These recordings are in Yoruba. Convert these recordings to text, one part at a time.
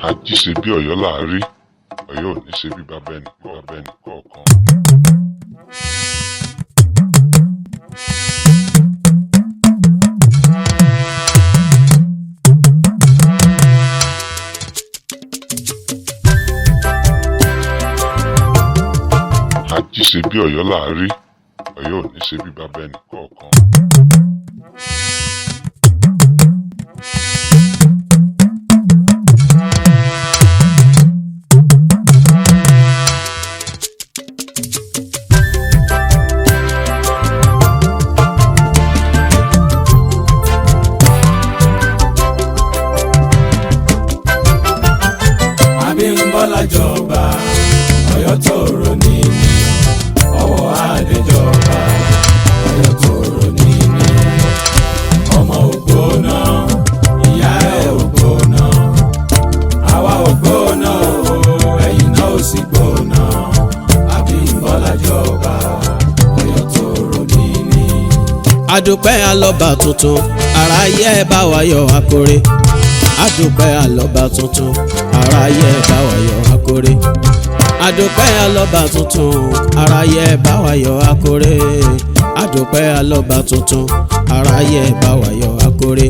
Ajisebi Oyo Laari, Ọ̀yọ́ ò ní ṣe bí bàbá ẹnì kọ̀ọ̀kan. Ajisebi Oyo Laari, Ọ̀yọ́ ò ní ṣe bí bàbá ẹnì kọ̀ọ̀kan. Abimbola jọba, Ọ̀yọ́ tòrò níní. Owoade jọba, Ọ̀yọ́ tòrò níní. Ọmọ ògbóná, ìyá ẹ̀ ògbóná. Àwa ògbóná o, ẹ̀yin náà ò sì gbóná. Abimbola jọba, Ọ̀yọ́ tòrò níní. Adúpẹ́ alọ́ba tuntun, aráyé ẹ bá wa yọ̀ akore. Adúpẹ́ alọ́ba tuntun, aráyé ẹ bá wa yọ̀ akore. Adúpẹ́ alọ́ba tuntun, aráyé ẹ bá wa yọ̀ akore. Adúpẹ́ alọ́ba tuntun, aráyé ẹ bá wa yọ̀ akore.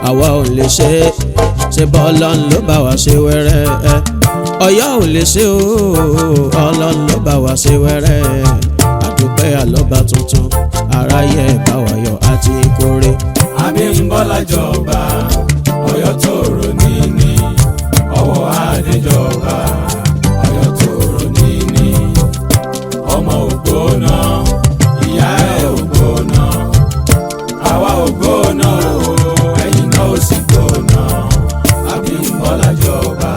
Àwa ò lè ṣe bọ́lọ́n ló bá wa ṣe wẹ́rẹ́. Ọ̀yọ́ ò lè ṣe o, Ọlọ́run ló bá wa ṣe wẹ́rẹ́. Adúpẹ́ alọ́ba tuntun, aráyé ẹ bá wa yọ̀ àti kórè. Abimbola jọba, Ọ̀yọ́ tòrò níní. Owoade jọba, Ọ̀yọ́ tòrò níní. Ọmọ ògbóná, ìyá ẹ̀ ògbóná. Àwa ògbóná o, ẹ̀yin náà ò sì gbóná. Abimbola jọba,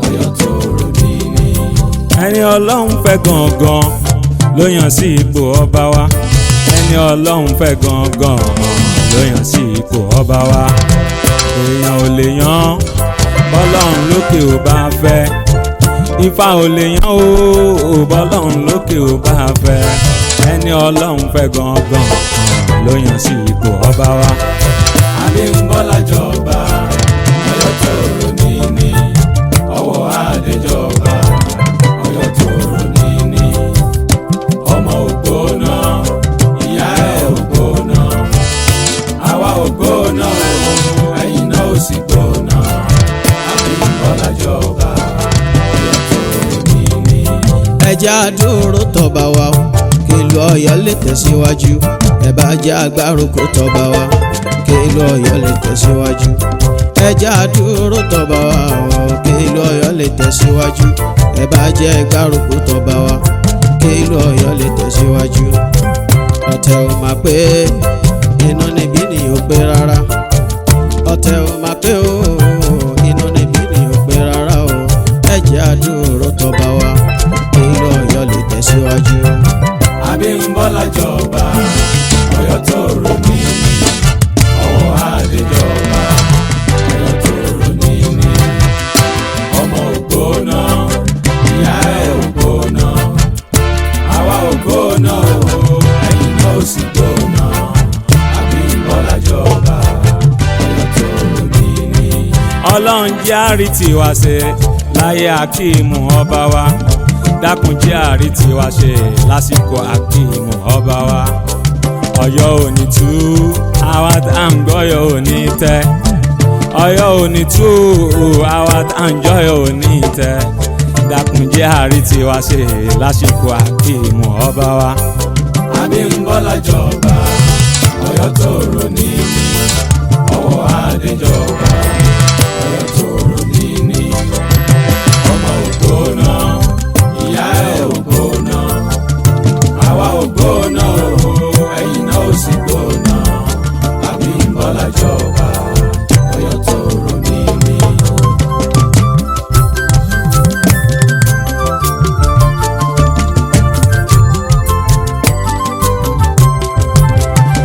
Ọ̀yọ́ tòrò níní. Ẹni Ọlọ́run fẹ́ gangan ló yàn sí ipò ọba wa. Ẹni Ọlọ́run fẹ́ gangan ló yàn sí ipò ọba wa. Èèyàn ò lè yàn bọ́lọ́run lókè ò bá fẹ́. Ifá ò lè yàn o bọ́lọ́run lókè ò bá fẹ́. Ẹni Ọlọ́run fẹ́ gangan ló yàn sí ipò ọba wa. Abimbola jọba, Ọ̀yọ́ tòrò níní. Owoade jọba, Ọ̀yọ́ tòrò níní. Ọmọ ògbóná, ìyá ẹ̀ ògbóná. Àwa ògbóná o, ẹ̀yin náà ò sì gbóná. Abimbola jọba, Ọ̀yọ́ tòrò níní. Ẹ jẹ́ àdúró tọba wa o, kí ìlú Ọ̀yọ́ lè tẹ̀síwájú. Ẹ bá jẹ́ agbárùkù tọba wa, kí ìlú Ọ̀yọ́ lè tẹ̀síwájú. Ẹ jẹ́ àdúró tọba wa o, kí ìlú Ọ̀yọ́ lè tẹ̀síwájú. Ẹ bá jẹ́ agbárùkù tọba wa, kí ìlú Ọ̀yọ́ lè tẹ̀síwájú. Ọ̀tẹ̀ ò máa pé inú níbí ni ò pé rárá. Ọ̀tẹ̀ ò máa pé o, inú níbí ni ò pé rárá o. Ẹ jẹ́ àdúró tọba wa, kí ìlú Ọ̀yọ́ lè tẹ̀síwájú. Abimbola jọba, Ọ̀yọ́ tòrò níní. Owoade jọba, Ọ̀yọ́ tòrò níní. Ọmọ ògbóná, ìyá ẹ̀ ògbóná. Àwa ògbóná o, ẹ̀yin náà ò sì gbóná. Abimbola jọba, Ọ̀yọ́ tòrò níní. Ọlọ́run jẹ́ àrí tiwa ṣe láyé akíìmù ọba wa. Dákun jẹ́ àrí tiwa ṣe lásìkò akíìmù ọba wa. Ọ̀yọ́ ò ní tú, àwa tá à ń gbọ́yọ̀ ò ní tẹ́. Ọ̀yọ́ ò ní tú, àwa tá à ń jọ́yọ̀ ò ní tẹ́. Dákun jẹ́ àrí tiwa ṣe lásìkò akíìmù ọba wa. Abimbola jọba, Ọ̀yọ́ tòrò níní. Owoade jọba, Ọ̀yọ́ tòrò níní. Ọmọ ògbóná, ìyá ẹ̀ ògbóná. Àwa ògbóná o, ẹ̀yin náà ò sì gbóná. Abimbola jọba, Ọ̀yọ́ tòrò níní.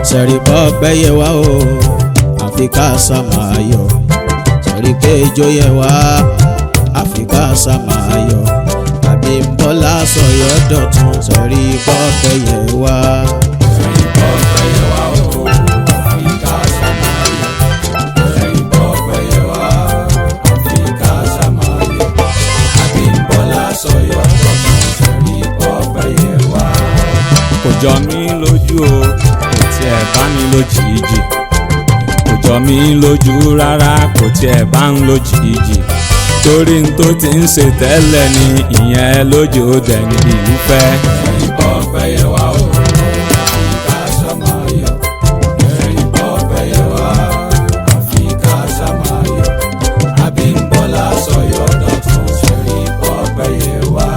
Sẹ̀rí bọ́ gbẹ́yẹ wá o, àfi ká sá máa yọ̀. Sẹ̀rí kéjọ yẹ wá, àfi ká sá máa yọ̀. Abimbola sọ̀yọ́ dọ̀tun, sẹ̀rí bọ́ gbẹ́yẹ wá. Sẹ̀rí bọ́ gbẹ́yẹ wá o, àfi ká sá máa yọ̀. Sẹ̀rí bọ́ gbẹ́yẹ wá, àfi ká jọ mí lójú o kò tiẹ̀ bá mi lójijì kò jọ mí lójú rárá kò tiẹ̀ bá ń lójijì torí n tó ti ń ṣe tẹ́lẹ̀ ni ìyẹn lójú dẹni ìlúfẹ́. ìbọn pẹ̀yẹ wá o àfi ká ṣàmáyọ̀ ìbọn pẹ̀yẹ wá àfi ká ṣàmáyọ̀ Abimbola sọ̀yọ̀ dọ̀tun ṣẹ̀rí ìbọn pẹ̀yẹ wá.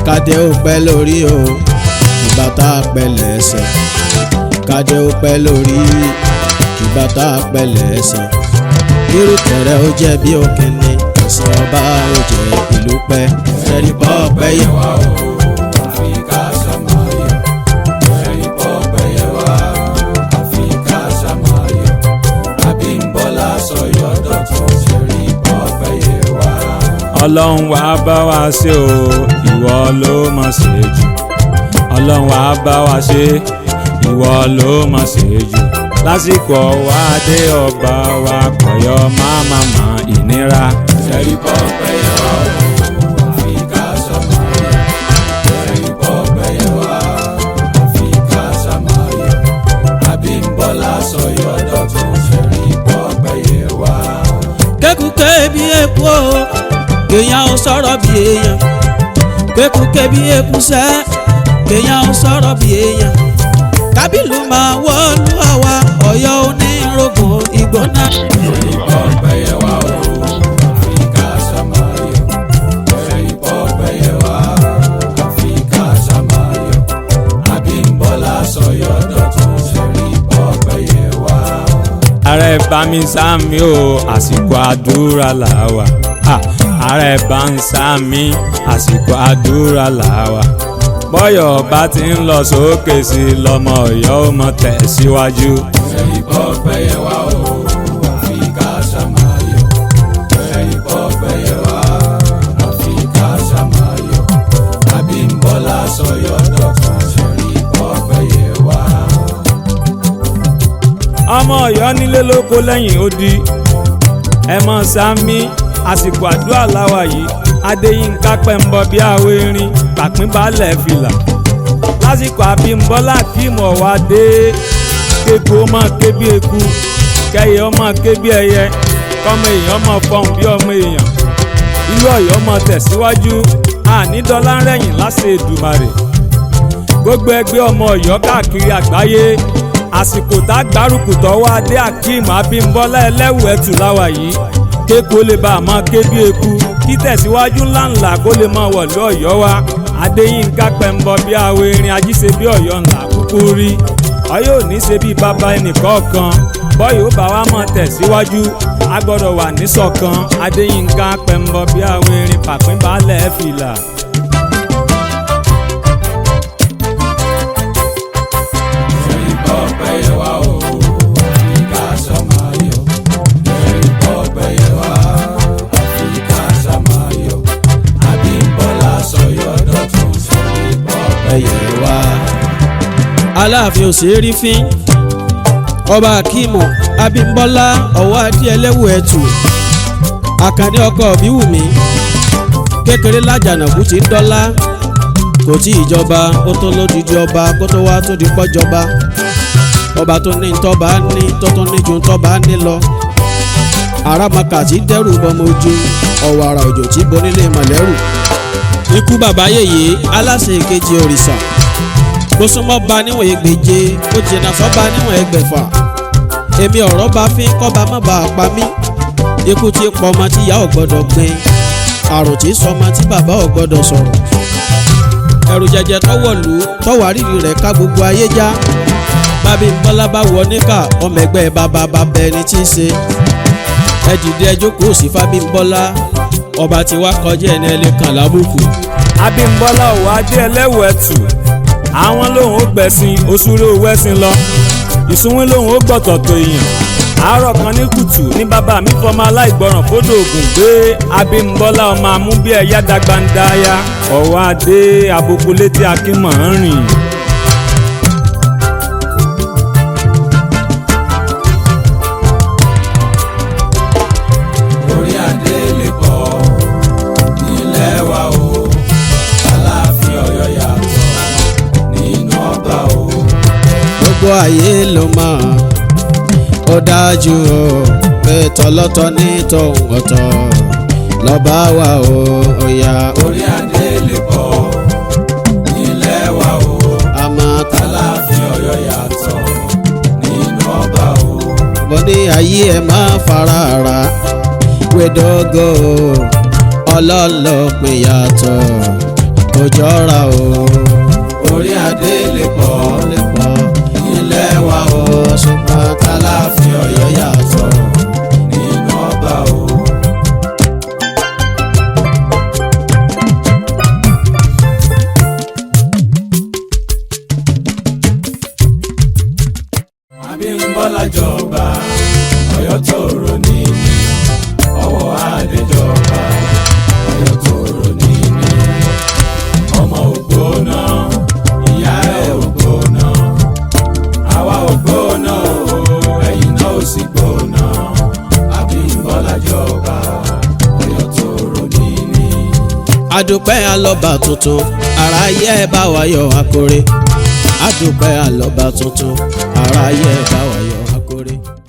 kádé ó pẹ́ lórí o ìbátá pẹ́ lẹ́sẹ̀ kádé ó pẹ́ lórí ìbátá pẹ́ lẹ́sẹ̀ irúkẹ̀rẹ̀ ó jẹ́ bí òkìní ẹ̀sìn ọba ó jẹ́ ìlú pẹ́ ṣẹ̀rí bọ́ pẹ́ yẹ wá o. àfi ká ṣàmáyọ̀ ìbọn pẹ̀yẹ wá àfi ká ṣàmáyọ̀ Abimbola sọ̀yọ̀ dọ̀tun ṣẹ̀rí ìbọn pẹ̀yẹ wá. ọlọ́run wá bá wa ṣe o ìwọ ló mọ̀ ṣe jù ọlọ́run wá bá wa ṣe ìwọ ló mọ̀ ṣe jù lásìkò Owóadé ọba wa kọ̀yọ́ máma ìnira. ṣẹ̀rí ìbọn pẹ̀yẹ wá o àfi ká ṣàmáyọ̀ ìbọn pẹ̀yẹ wá àfi ká ṣàmáyọ̀ Abimbola sọ̀yọ̀ dọ̀tun ṣẹ̀rí ìbọn pẹ̀yẹ wá. kékùké bí eku o kéèyàn ó sọ̀rọ̀ bí èèyàn kékùké bí eku sẹ́ kéèyàn ó sọ̀rọ̀ bí èèyàn kábìlú máa wọ́ọ́lú àwa Ọ̀yọ́ onírògùn ìgbóná. ìbọn pẹ̀yẹ wá o àfi ká ṣàmáyọ̀ ìbọn pẹ̀yẹ wá àfi ká ṣàmáyọ̀ Abimbola sọ̀yọ̀ dọ̀tun ṣẹ̀rí ìbọn pẹ̀yẹ wá. ààrẹ bá mi sáàmì o àsìkò àdúrà làwà ààrẹ bá ń sáàmì àsìkò àdúrà làwà bọ́yọ̀ bá ti ń lọ sókè sí lọ́mọ Ọ̀yọ́ ó mọ tẹ̀síwájú. ìbọn pẹ̀yẹ wá o àfi ká ṣàmáyọ̀ ìbọn pẹ̀yẹ wá àfi ká ṣàmáyọ̀ Abimbola sọ̀yọ̀ dọ̀tun ṣẹ̀rí ìbọn pẹ̀yẹ wá. ọmọ Ọ̀yọ́ nílé lóko lẹ́yìn odi ẹ mọ sáàmì àsìkò àdúrà láwà yìí Adéyínká pẹ̀mbọ bí àwọ̀ erin pàpín balẹ̀ fìlà lásìkò Abimbola kíìmù Owóadé kéku ó máa ké bí eku kẹyẹ ó máa ké bí ẹyẹ kọ́mọ èèyàn máa fọhùn bí ọmọ èèyàn ìlú Ọ̀yọ́ máa tẹ̀síwájú ànídọ́lá ń rẹ̀yìn láṣẹ Èdùmàrè gbogbo ẹgbẹ́ ọmọ Ọ̀yọ́ káàkiri àgbáyé àsìkò tá a gbárùkù tọ́wọ́ Adé Akeem Abimbola ẹlẹ́wù ẹ̀tù láwà yìí kéku ó lè bá a máa ké bí eku kí tẹ̀síwájú ńláńlá kó lè máa wọ̀lú Ọ̀yọ́ wa Adéyínká pẹ̀mbọ bí àwọ̀ erin Ajísebí Ọ̀yọ́ ńlá kúkú rí Ọ̀yọ́ ò ní ṣe bí bàbá ẹnìkọ̀ọ̀kan bọ́yọ̀ bá wa máa tẹ̀síwájú a gbọ́dọ̀ wà níṣọ̀kan Adéyínká pẹ̀mbọ bí àwọ̀ erin pàpín balẹ̀ fìlà. ìbọn pẹ̀yẹ wá o àfi ká ṣàmáyọ̀ ìbọn pẹ̀yẹ wá àfi ká ṣàmáyọ̀ Abimbola sọ̀yọ̀ dọ̀tun ṣẹ̀rí ìbọn pẹ̀yẹ wá. Aláàfin ò ṣeé rí fín ọba Akeem Abimbola Owóadé ẹlẹ́wù ẹ̀tù Àkàndé ọkọ Òbíwùmí kékeré lájànàkú ti ń dọ́lá kò tí ìjọba ó tó lódìdí ọba kó tó wá tó di pọ́jọba ọba tó ní tọ́ba ní tó tó ní ju tọ́ba ní lọ àràmàkà tí dẹ́rù bọmọ ojú ọ̀wàrà òjò tí bonílé mọ̀lẹ́rù ikú bàbá yèyé aláṣẹ ìkejì òrìṣà kó súnmọ́ ba níwọ̀n ẹgbẹ̀je ó jìnnà sọ́ba níwọ̀n ẹgbẹ̀fà èmi ọ̀rọ̀ bá fi ń kọ́ba má bàa pa mí ikú tí pọ̀ ọmọ tí ìyá ò gbọ́dọ̀ gbin àrùn tí sọmọ tí bàbá ò gbọ́dọ̀ sọ̀rọ̀ ẹ̀rù jẹjẹ tọwọ́lù tọwárìrì rẹ̀ ká gbogbo ayé já Abimbola bá wọ níkà ọmọ ẹgbẹ́ bàbá bàbá ẹni tí ń ṣe ẹ dìde ẹ jókòó sí Abimbola ọba tí wàá kọjá ẹni ẹlẹ́kàn lábùkù. Abimbola Owóadé ẹlẹ́wù ẹ̀tù àwọn lòun ó gbẹ̀sìn òṣùrò wẹ́sìn lọ ìsúnwín lòun ó gbọ̀tọ̀tọ̀ èèyàn àárọ̀ kan ní kùtù ní bàbá mi fọmọ aláìgbọràn fódò ògùn gbé Abimbola ọmọ amúbí ẹ̀yà dàgbàǹdáyà Owóadé àbùkù létí akínmọ̀ ń rìn. orí adé lè pọ̀ nílẹ̀ wa o Aláàfin Ọ̀yọ́ yàtọ̀ nínú ọba ayé ló mọ̀ ó dájú o pé tọlọ́tọ̀ ní tòun ọ̀tọ̀ lọ́ba wa o ọ̀yà orí adé lè pọ̀ nílẹ̀ wa o àmọ́ Aláàfin Ọ̀yọ́ yàtọ̀ nínú ọba o. mo ní ayé ẹ má fara ra wédógó ọlọ́lọ́pin yàtọ̀ kò jọra o orí adé lè pọ̀ nílẹ̀ wa o ṣùgbọ́n Aláàfin Ọ̀yọ́ yàtọ̀ nínú ọba o. Abimbola jọba Ọ̀yọ́ tòrò níní Owoade jọba Ọ̀yọ́ tòrò níní ọmọ ògbóná ìyá ẹ̀ ògbóná àwa ògbóná o ẹ̀yin náà ó sì gbóná Abimbola jọba Ọ̀yọ́ tòrò níní. adúpẹ́ alọ́ba tuntun aráyé ẹ bá wa yọ̀ akore adúpẹ́ alọ́ba tuntun aráyé ẹ bá wa yọ̀.